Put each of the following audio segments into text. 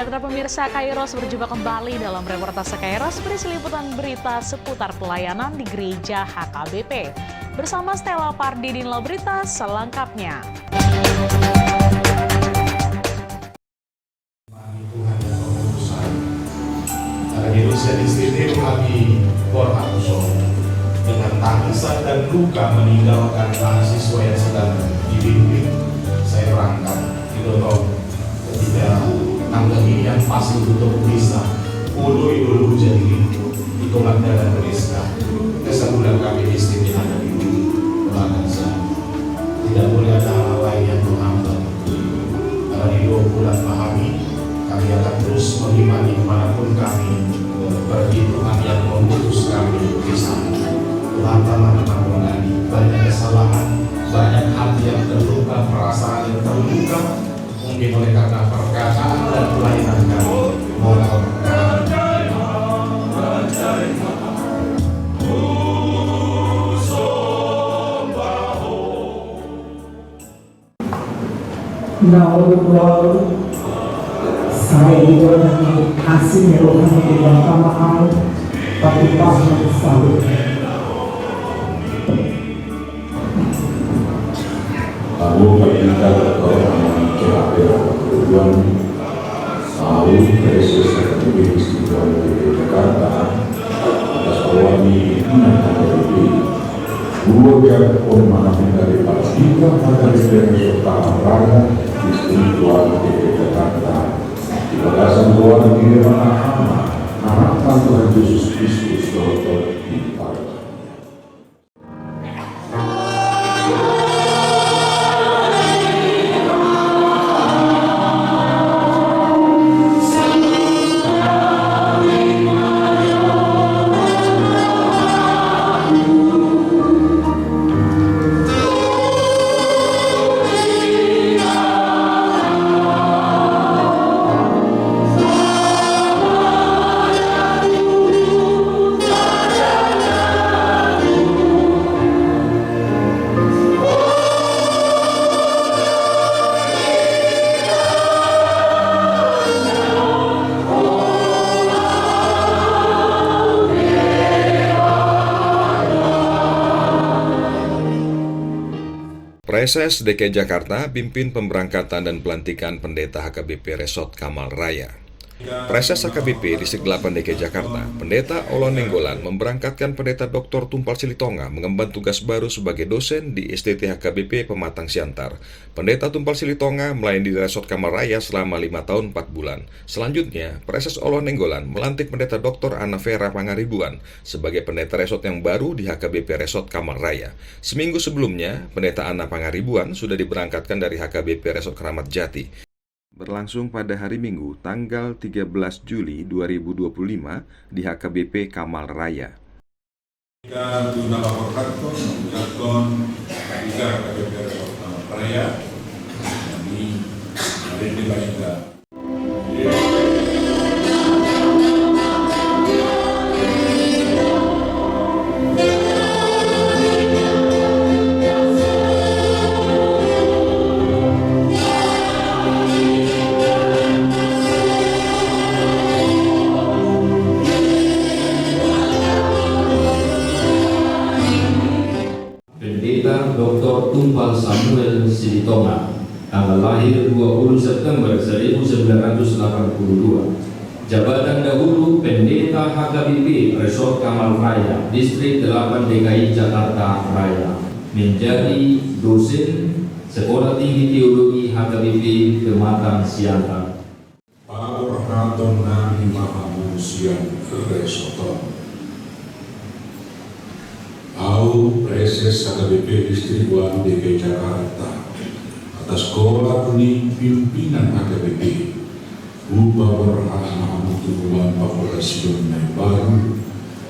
Jakarta pemirsa, Kairos berjumpa kembali dalam reportase Kairos berisi liputan berita seputar pelayanan di gereja HKBP. Bersama Stella Pardi di Berita selengkapnya. Indonesia Institute lagi dengan tangisan dan luka meninggalkan mahasiswa yang sedang dibimbing. Saya berangkat di Dotong ketika tanggal ini yang pas untuk bisa dulu jadi itu di Komanda dan Rizka kesebulan kami istimewa ada di belakang saya. Tidak boleh ada hal lain yang menghambat karena di 2 bulan pahami kami akan terus mengimani kemanapun kami pergi. Tuhan yang memutus kami di sana. Tuhan telah mengampuni banyak kesalahan, banyak hati yang terluka, perasaan yang terluka, mungkin oleh karena perkataan dan pelayanan kami. Mohon saya juga dengan kasih rohani di dalam mahal tapi paham selalu. Lalu kita berkorban kira-kira kemudian lalu Yesus terpilih di Jakarta atas kewani ini dua orang dari Palestina pada daerah utara raya di Istiqlal di Jakarta. Di bagasan luar negeri mana harapan Tuhan Yesus Kristus Dokter di Paris. Preses DKI Jakarta pimpin pemberangkatan dan pelantikan pendeta HKBP Resort Kamal Raya. Preses HKBP Distrik 8 DKI Jakarta, Pendeta Olon Nenggolan memberangkatkan Pendeta Dr. Tumpal Silitonga mengemban tugas baru sebagai dosen di STT HKBP Pematang Siantar. Pendeta Tumpal Silitonga melayani di Resort Kamal Raya selama 5 tahun 4 bulan. Selanjutnya, Preses Olon Nenggolan melantik Pendeta Dr. Ana Vera Pangaribuan sebagai pendeta resort yang baru di HKBP Resort Kamal Raya. Seminggu sebelumnya, Pendeta Ana Pangaribuan sudah diberangkatkan dari HKBP Resort Keramat Jati. Berlangsung pada hari Minggu, tanggal 13 Juli 2025 di HKBP Kamal Raya. Kita guna laporkan HKBP Resort Kamal Raya. Ini hari ini kita Dr. Tumpal Samuel Silitonga, tanggal lahir 20 September 1982. Jabatan dahulu Pendeta HKBP Resort Kamal Raya, Distrik 8 DKI Jakarta Raya. Menjadi dosen Sekolah Tinggi Teologi HKBP Pematang Siantar. Para Raton Nani Mahamusian Resort Au Preses HKBP Distrik 1 DKI Jakarta atas kolakni pimpinan HKBP Upa Berhana Tuhan Populasi baru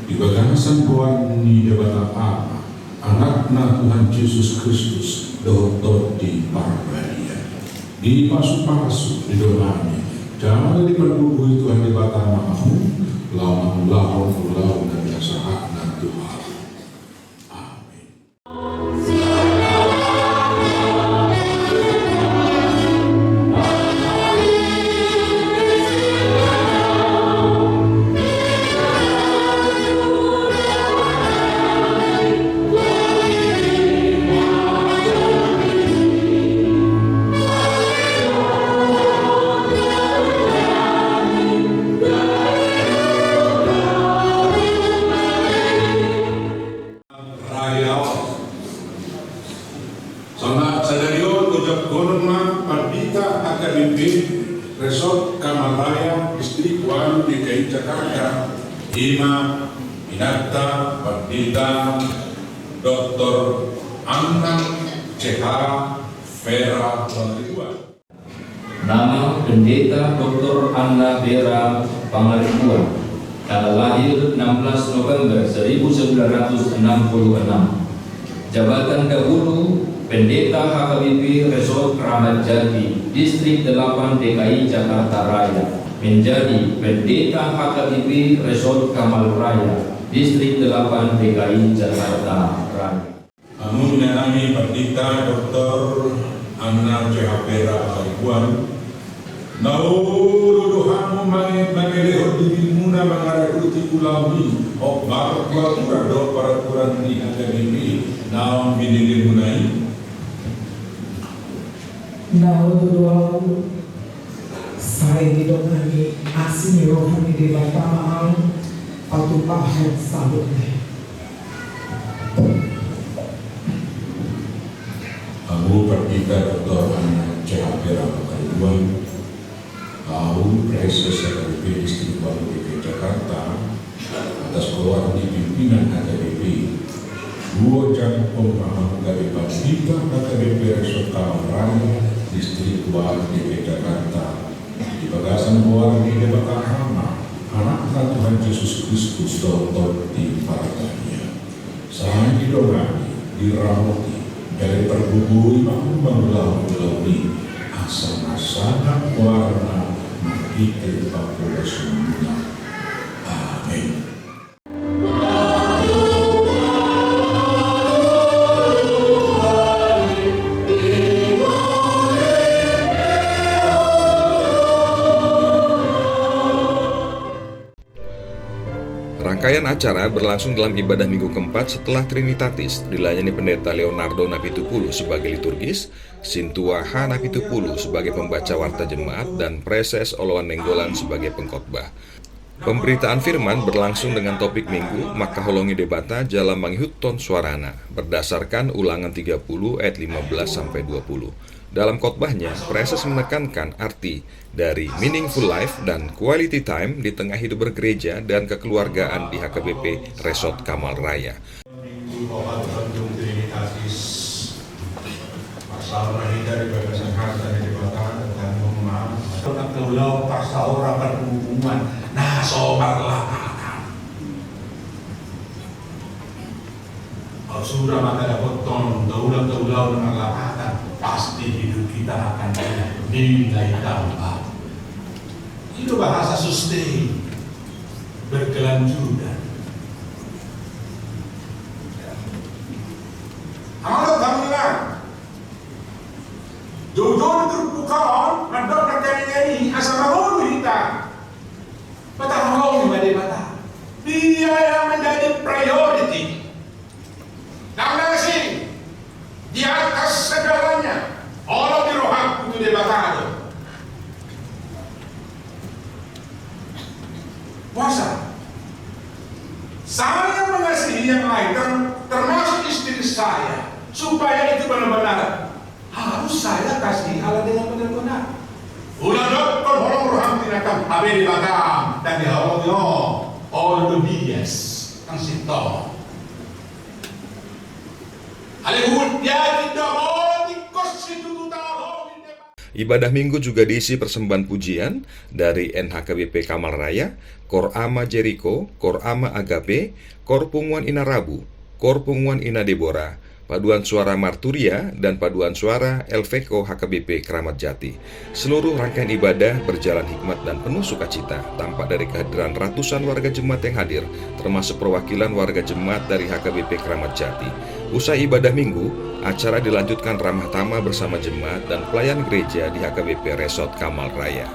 di bagasan kuani jabatan apa anakna Tuhan Yesus Kristus Dokter di Parbadia di pasu-pasu di domani jangan di perbubu Tuhan di batang mahu lawan dan jasa hakna Tuhan. HKBP Resort Kamal Raya Distrik Walu DKI Jakarta, Imam Pinata Pendeta Dr. Anang CH Vera Pangaribuan. Nama Pendeta Dr. Anna Vera Pangaribuan, tanggal lahir 16 November 1966. Jabatan dahulu Pendeta HKBP Resort Kramat Jati, Distrik 8 DKI Jakarta Raya, menjadi Pendeta HKBP Resort Kamal Raya, Distrik 8 DKI Jakarta Raya. Menyanyi Pendeta Dr. Anna CH Vera Pangaribuan. Naududuhamu mangelehot dibimuna mangaraduti kulawi okbar kurado para kurang di HKBP naon binili munai. Naududuhamu saya didongani asing rohani di Batam patupahan sabutnya. Aku Pendeta Dr. Anna CH Vera Pangaribuan, Aku Preses HKBP Distrik Walu DKI Jakarta, atas keluarga pimpinan HKBP, dua jam pemahaman dari Pendeta HKBP Resort Kamal Raya Distrik Walu DKI Jakarta, di bagasan keluarga di Batahama, anak Tuhan Yesus Kristus Dr. di Paradania, saya didongani, dirawati, dari terbuburi mengbelau-belaui asana-asana warna kita pakai semua. Amin. Rangkaian acara berlangsung dalam ibadah minggu keempat setelah Trinitatis, dilayani Pendeta Leonardo Napitupulu sebagai liturgis, Sintua H. Napitupulu sebagai pembaca warta jemaat, dan Preses Oloan Nenggolan sebagai pengkhotbah. Pemberitaan firman berlangsung dengan topik minggu, maka holongi debata jala manghut ton suarana, berdasarkan Ulangan 30 ayat 15-20. Dalam khotbahnya, Preses menekankan arti dari meaningful life dan quality time di tengah hidup bergereja dan kekeluargaan di HKBP Resort Kamal Raya. Minggu Bapak Tanjung Trinitatis, pasal lahir dari bagasan harta di Batam dan rumah, tentang keulau pasal orang berhubungan, nah sobarlah. Kalau sudah maka dapat ton, daulau dengan lapatan, pasti hidup kita akan nilai tambah. Itu bahasa sustain, berkelanjutan. Amalat kamilah, jodoh terbukaan, mandok nakani asal mahulu kita. Patahong di mata. Dia yang menjadi priority. Nangasi di atas segalanya. Allah di rohak itu debatado. Puasa. Saya mengasihi yang lain, termasuk istri saya, supaya itu benar-benar harus saya kasih Allah dengan benar-benar. Ulah dokter orang rohang tinakam habis di Batam dan di Allah all the BS ang sinto. Ibadah minggu juga diisi persembahan pujian dari NHKBP Kamal Raya, Kor Ama Jericho, Kor Ama Agape, Kor Punguan Ina Rabu, Kor Punguan Ina Debora, paduan suara Marturia, dan paduan suara Elveko HKBP Kramat Jati. Seluruh rangkaian ibadah berjalan hikmat dan penuh sukacita, tampak dari kehadiran ratusan warga jemaat yang hadir, termasuk perwakilan warga jemaat dari HKBP Kramat Jati. Usai ibadah minggu, acara dilanjutkan ramah tamah bersama jemaat dan pelayan gereja di HKBP Resort Kamal Raya.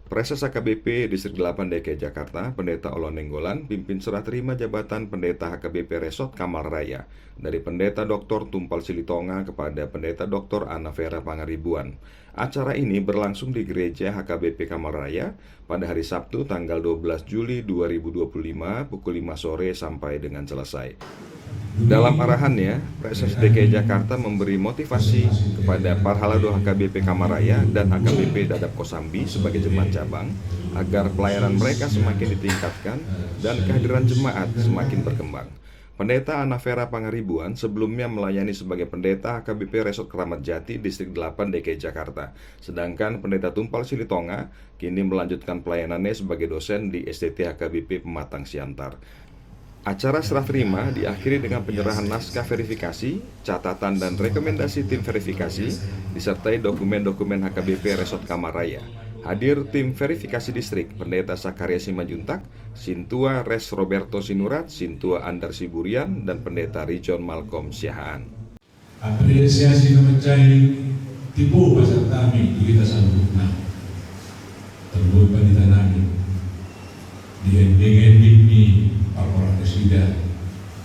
Preses HKBP Distrik 8 DKI Jakarta, Pendeta Oloan Nenggolan, pimpin serah terima jabatan Pendeta HKBP Resort Kamal Raya dari Pendeta Dr. Tumpal Silitonga kepada Pendeta Dr. Anna Vera Pangaribuan. Acara ini berlangsung di Gereja HKBP Kamal Raya pada hari Sabtu tanggal 12 Juli 2025 pukul 5 sore sampai dengan selesai. Dalam arahannya, Presses DKI Jakarta memberi motivasi kepada Parhalado HKBP Kamal Raya dan HKBP Dadap Kosambi sebagai jemaat cabang agar pelayanan mereka semakin ditingkatkan dan kehadiran jemaat semakin berkembang. Pendeta Ana Vera Pangaribuan sebelumnya melayani sebagai pendeta HKBP Resort Keramat Jati Distrik 8 DKI Jakarta. Sedangkan pendeta Tumpal Silitonga kini melanjutkan pelayanannya sebagai dosen di STT HKBP Pematang Siantar. Acara serah terima diakhiri dengan penyerahan naskah verifikasi, catatan dan rekomendasi tim verifikasi, disertai dokumen-dokumen HKBP Resort Kamal Raya. Hadir tim verifikasi distrik, Pendeta Sakaria Simanjuntak, Sintua Res Roberto Sinurat, Sintua Andar Siburian, dan Pendeta Rijon Malcolm Siahaan. Apresiasi na mencari tipu pasal kami di kita sambut na terbuat panita namin di ending-ending ni para presiden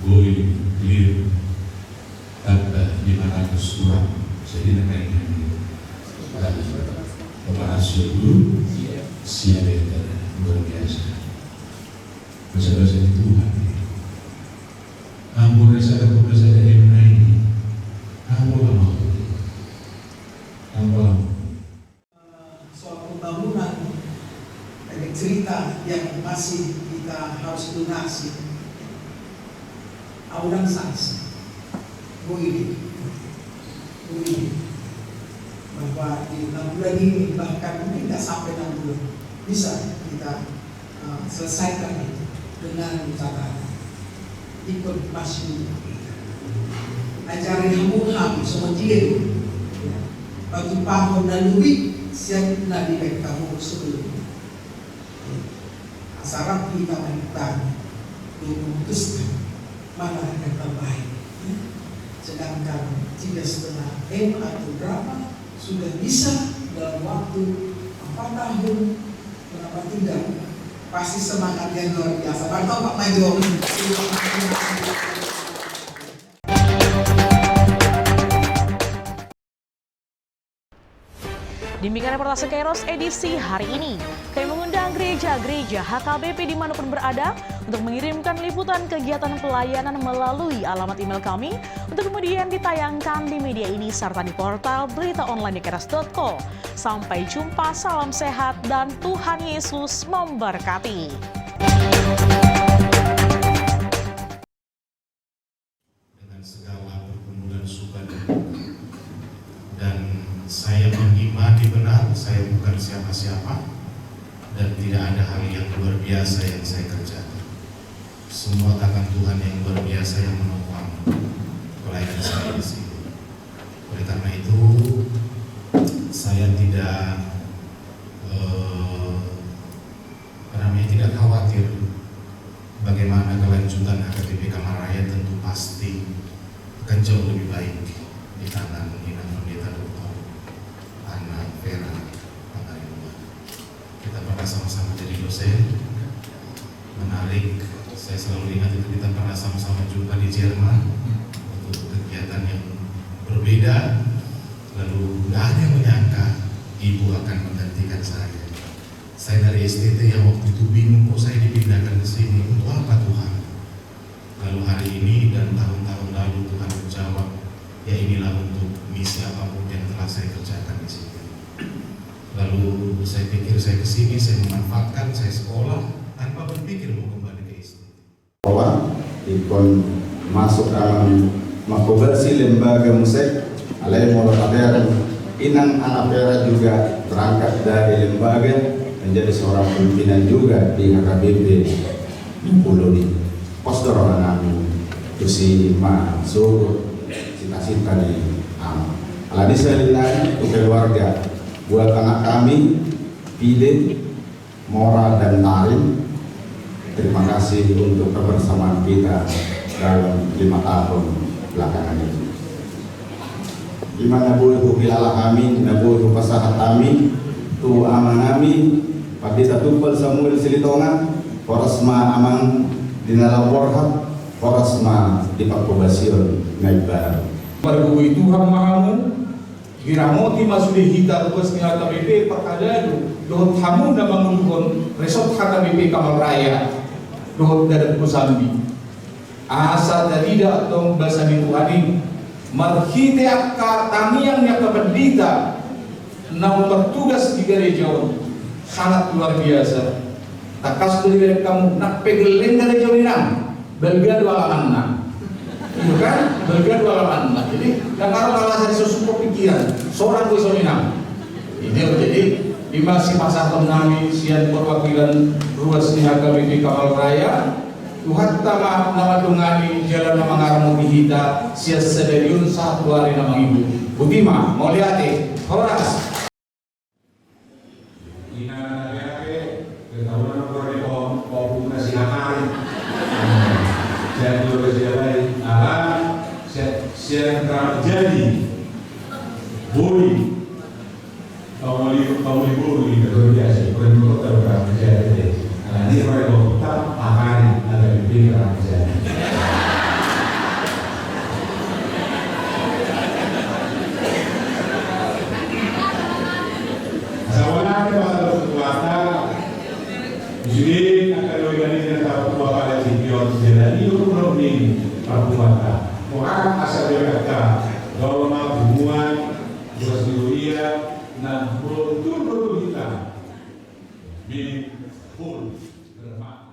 boy clear tanpa 500 orang jadi nakainan operasi itu siapa luar biasa. Masa-masa itu Tuhan ampun rasa ada emna ini ampun soal pembangunan dari cerita yang masih kita harus lunasi audang sanksi ini bahwa di 6 bulan ini bahkan mungkin tidak sampai 6 bulan bisa kita selesaikan itu dengan catatan ikut masih ajaran hambung sama dia bagi paham dan lebih siap nabi baik kamu sebelum asarap kita menentang memutuskan mana yang terbaik sedangkan 3,5 M atau berapa sudah bisa dalam waktu 4 tahun, kenapa tidak? Pasti semangat yang luar biasa. Barto Pak Major. Demikian reportase Kairos edisi hari ini. Kami mengundang gereja-gereja HKBP dimanapun berada untuk mengirimkan liputan kegiatan pelayanan melalui alamat email kami untuk kemudian ditayangkan di media ini serta di portal berita online di kairos.co. Sampai jumpa, salam sehat dan Tuhan Yesus memberkati. Dengan segala pergumulan suka dan saya mengimani benar, saya bukan siapa-siapa dan tidak ada hal yang luar biasa yang saya kerjakan. Semua tangan Tuhan yang luar biasa yang menopang pelayanan saya di sini. Oleh karena itu, saya tidak tidak khawatir bagaimana kelanjutan HKBP Kamal Raya. Tentu pasti akan jauh lebih baik di tangan Pendeta Dr. Ana Vera Pangaribuan. Kita pernah sama-sama jadi dosen. Menarik, saya selalu ingat itu kita pernah sama-sama jumpa di Jerman untuk kegiatan yang berbeda. Lalu nggak ada yang menyangka ibu akan menggantikan saya. Saya dari STT yang waktu itu bingung kok saya dipindahkan ke sini, untuk apa Tuhan? Lalu hari ini dan tahun-tahun lalu Tuhan menjawab, ya inilah untuk misi apapun yang telah saya kerjakan di sini. Lalu saya pikir saya kesini, saya memanfaatkan, saya sekolah tanpa berpikir mau kembali ke STT. Bahwa ikon masuk dalam makoversi lembaga musik, alai molokader Inang Ana Vera juga berangkat dari lembaga menjadi seorang pimpinan juga di HKBP Pulau di Postor Manami Tusi masuk cita-cita di Alani Selina untuk keluarga buat anak kami Pide, Mora dan Tarim. Terima kasih untuk kebersamaan kita dalam 5 tahun belakangan ini. Di mana boleh bilalah kami, na boleh pasahat kami, tu aman kami, Pendeta Tumpal Samuel Silitonga, Porasma Amang Dinala Warhab, Porasma di Pakpobasion Naibbar. Pada buku itu hamamu, Giramoti masudi hita tugas ni HKBP perkadadu dohot hamu na mangulukon resort HKBP Kamal Raya dohot dadat Kusambi asa darida atong basa ni Tuhaning marhite akka tamiang niya kabandita na bertugas di gereja sangat luar biasa. Takas dari kamu nak pegeleng dari jauh inang belga dua laman itu kan belga dua laman jadi yang kalau saya sesuatu pikiran seorang gue inang ini jadi di masih masa nami sian perwakilan ruas di HKBP Kamal Raya Tuhan tama nama dungani jalan nama ngaramu hita sia sedariun satu hari nama ibu Butima mau lihat horas siang terjadi bui kamu ibu di kerja perlu terjadi ini kalau kita akan ada bikin kerja sebenarnya pada kekuatan di sini akan organisasi tahap dua kali video jadi itu belum di perbuatan orang asal mereka kalau mau hubungan berseluruh dan betul-betul kita di full bermakna.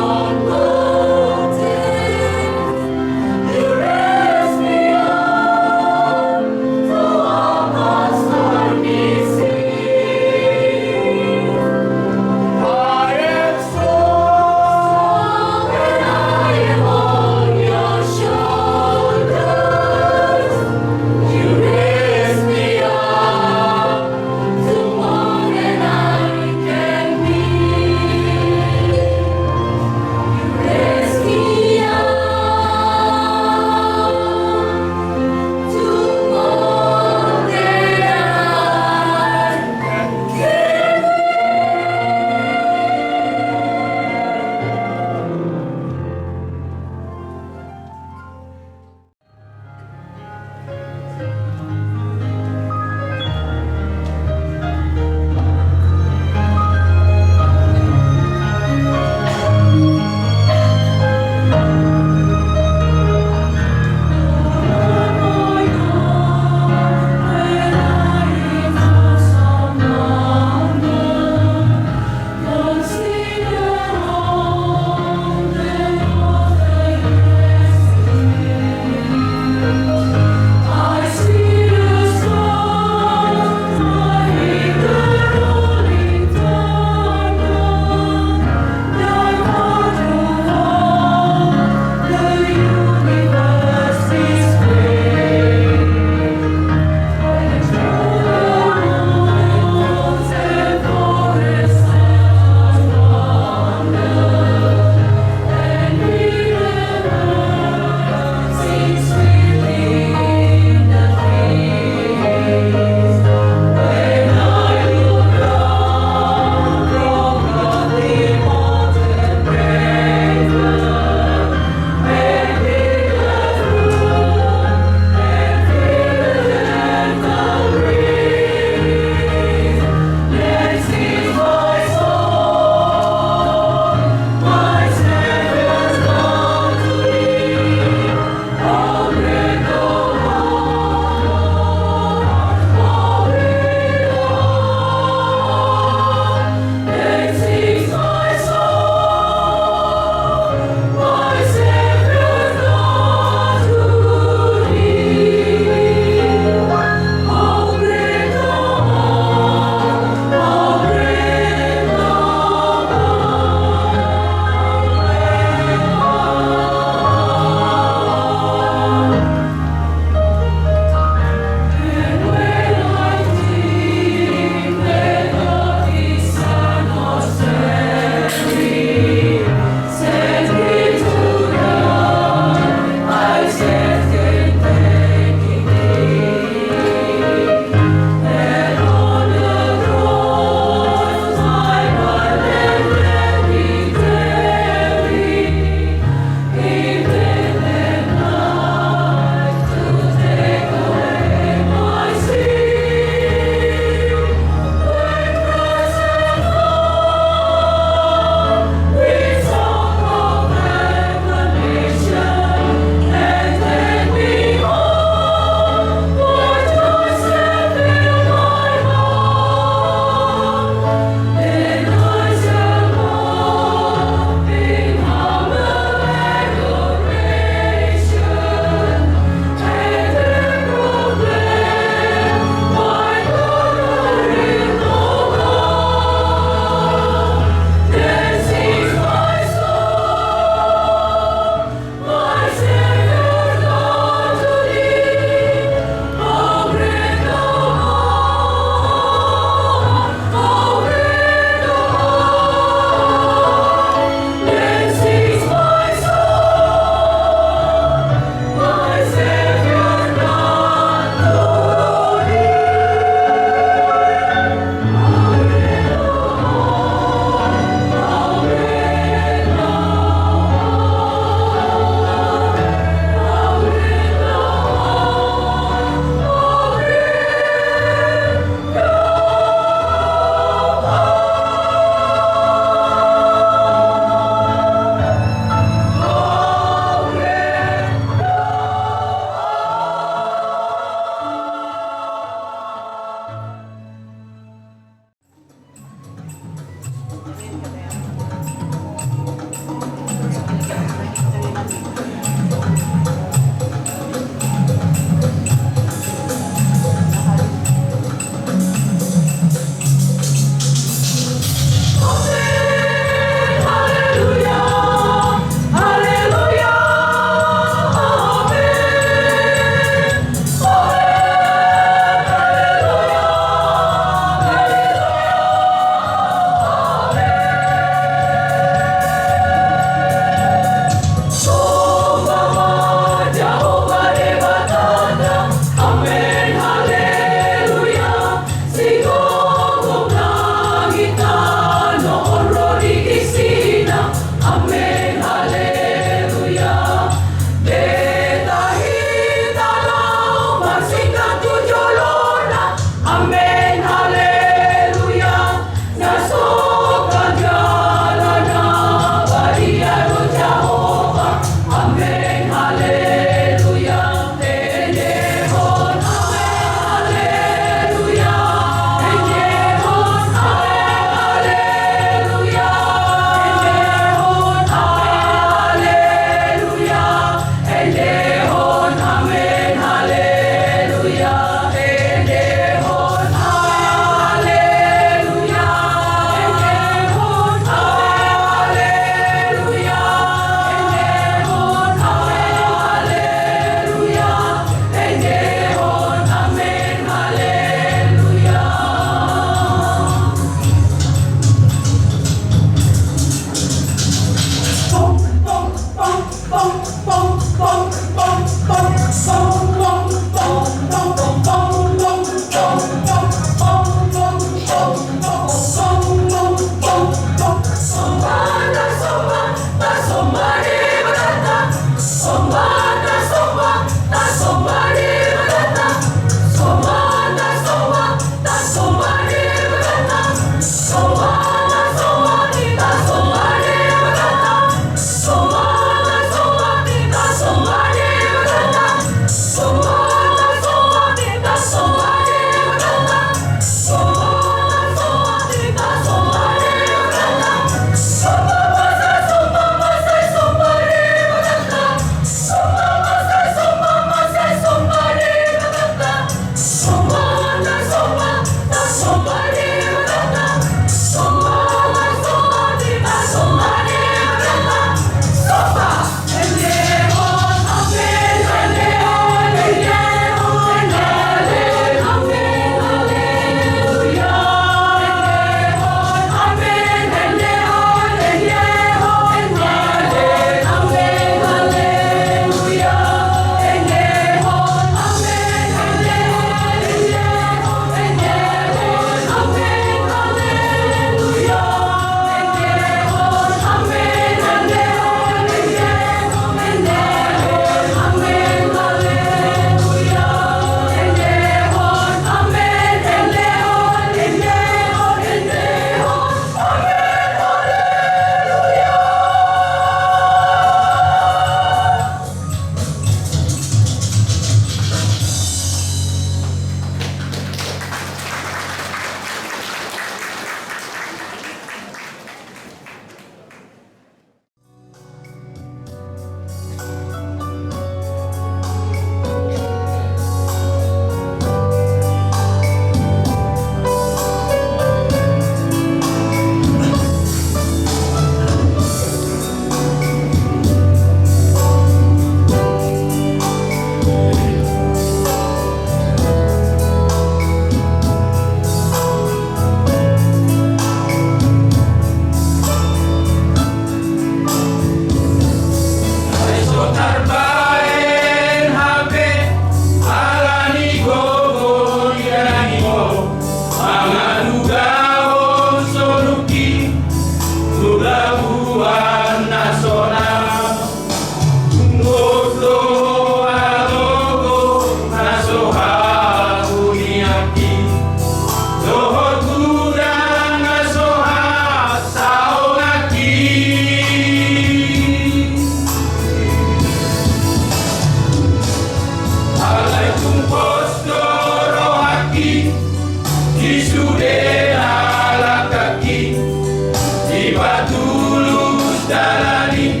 jalani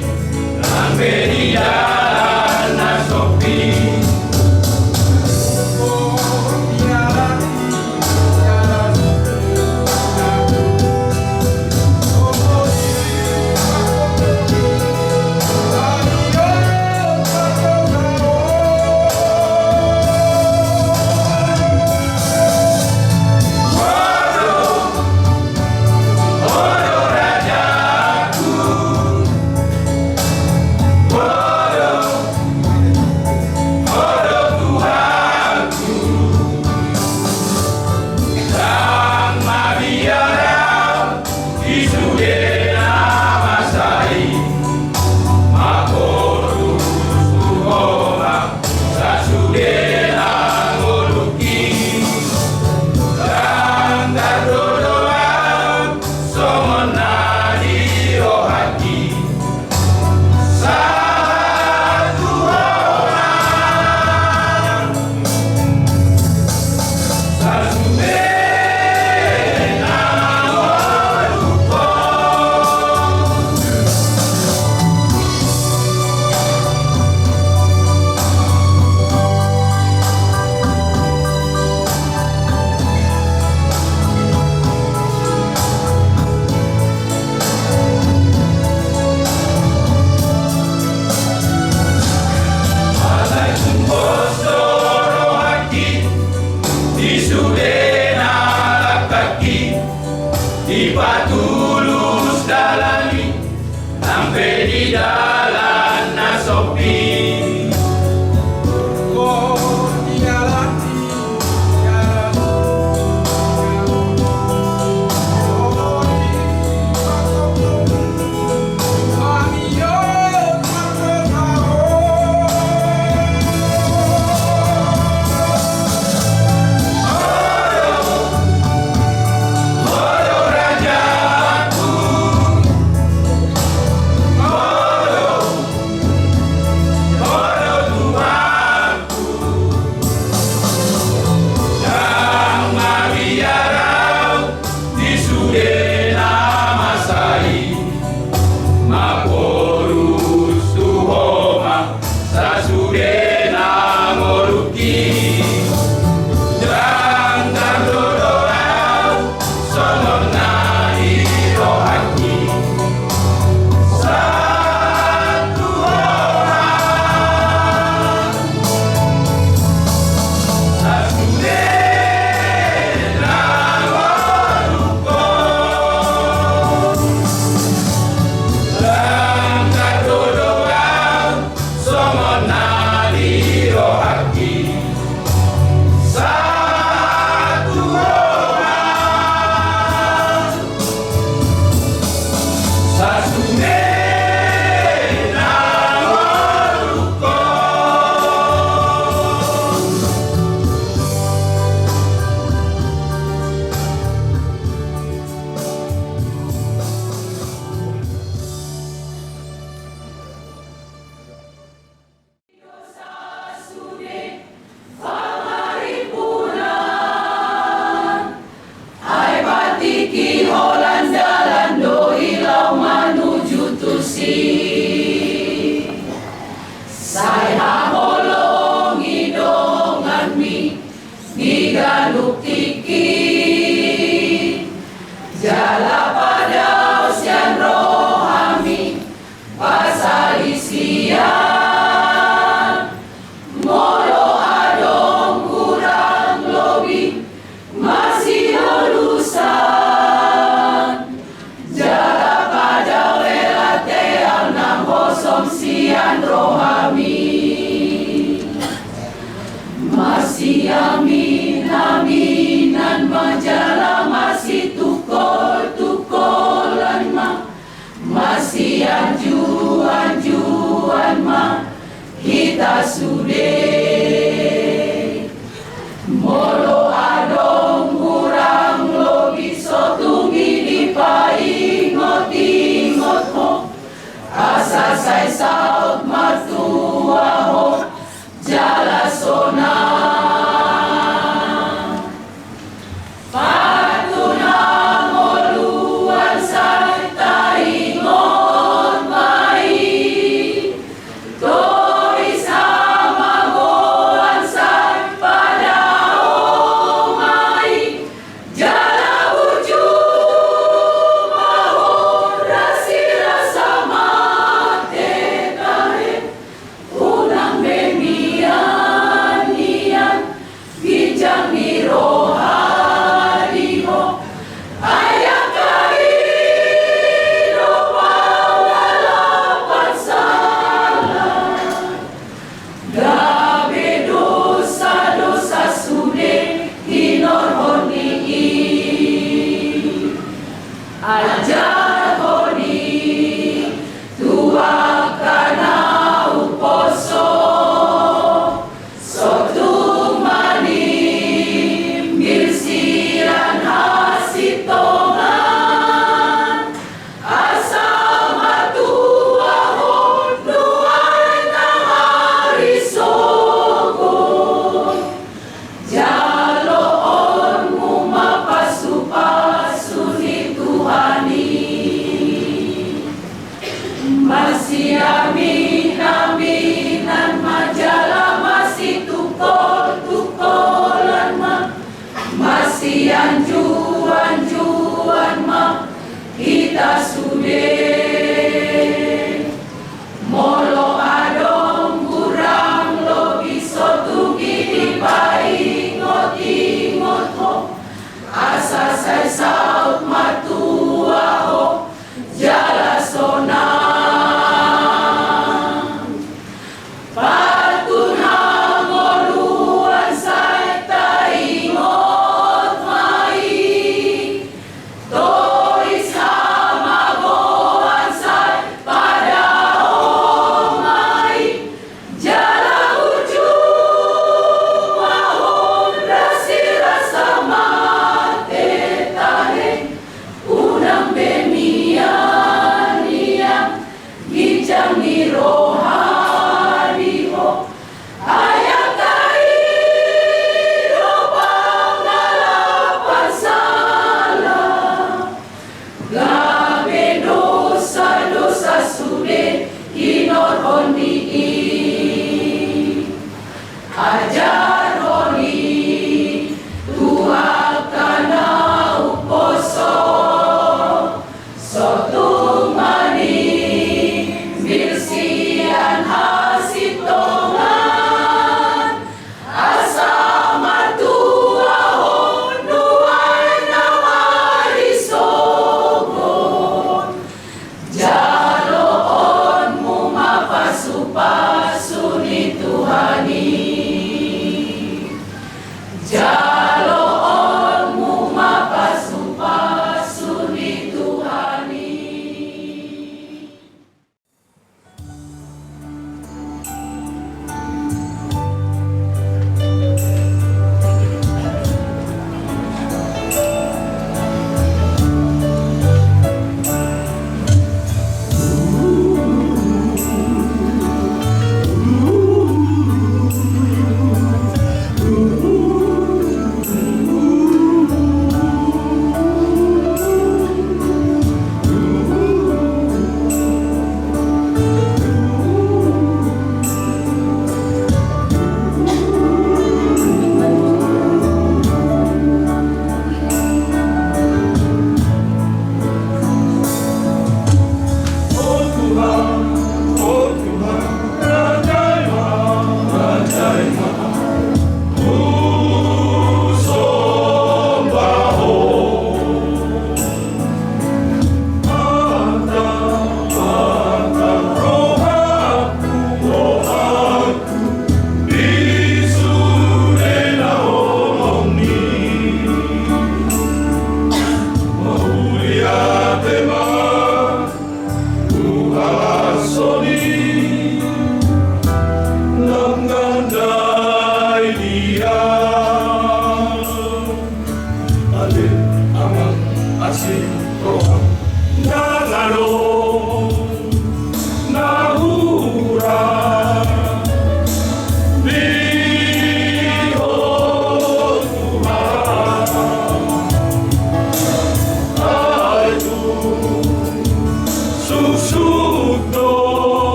sampai di jalan nasopi. Tulus dalani sampai di jalan nasopi. Patuna moluan sai tai ngot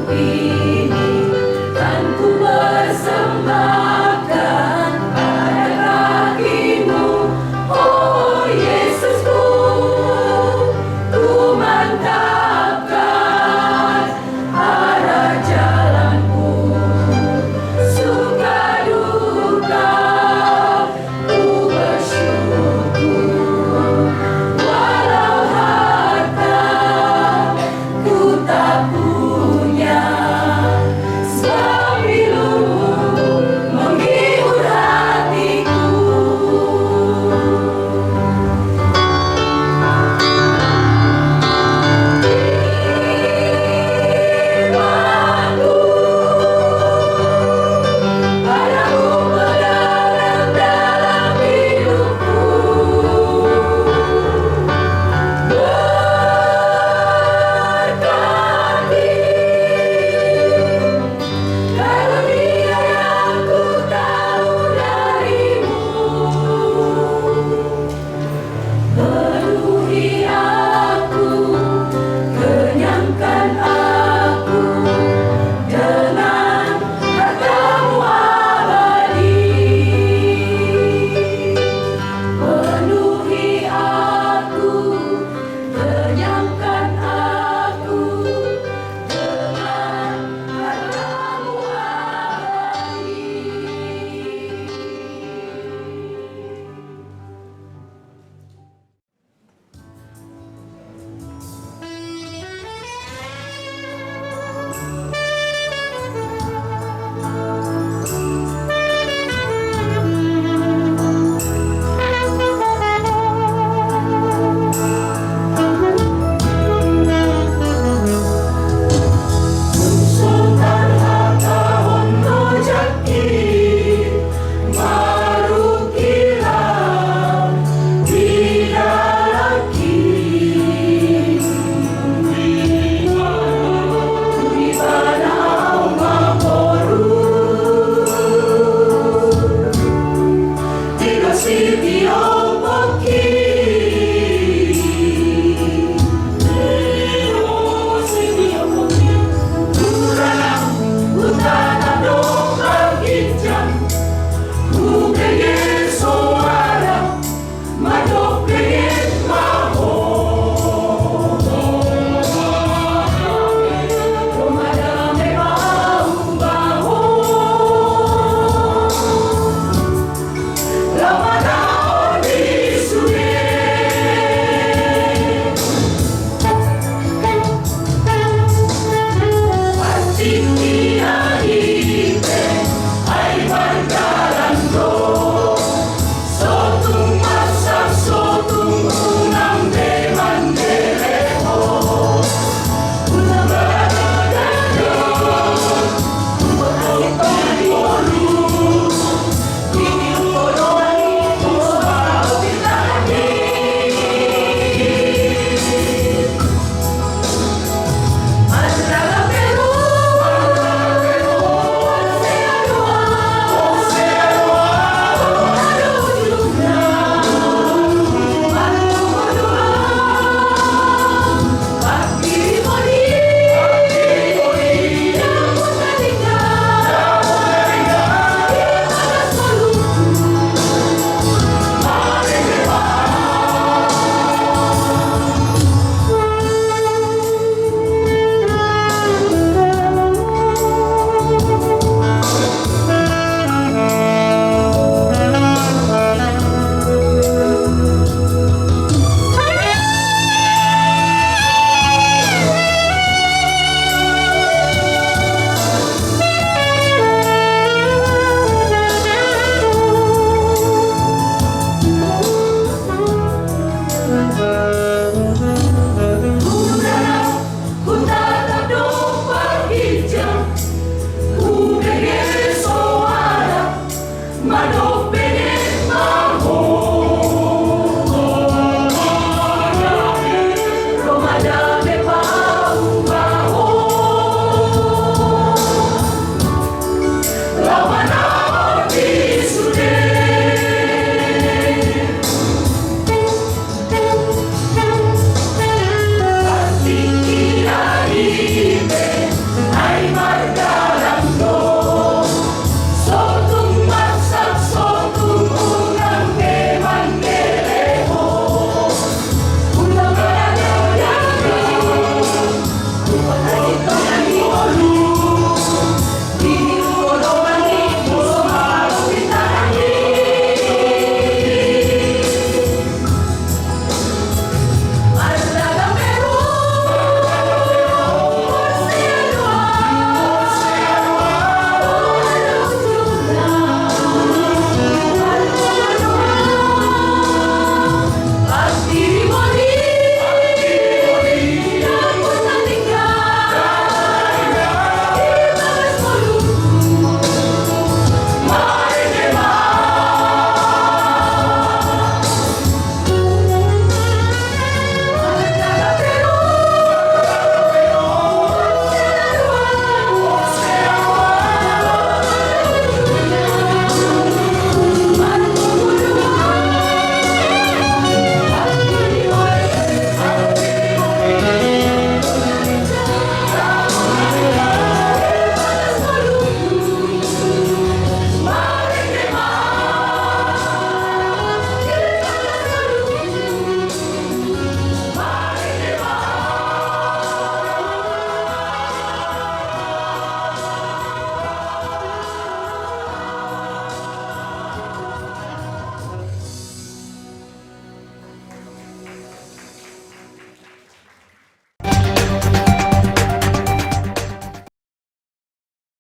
We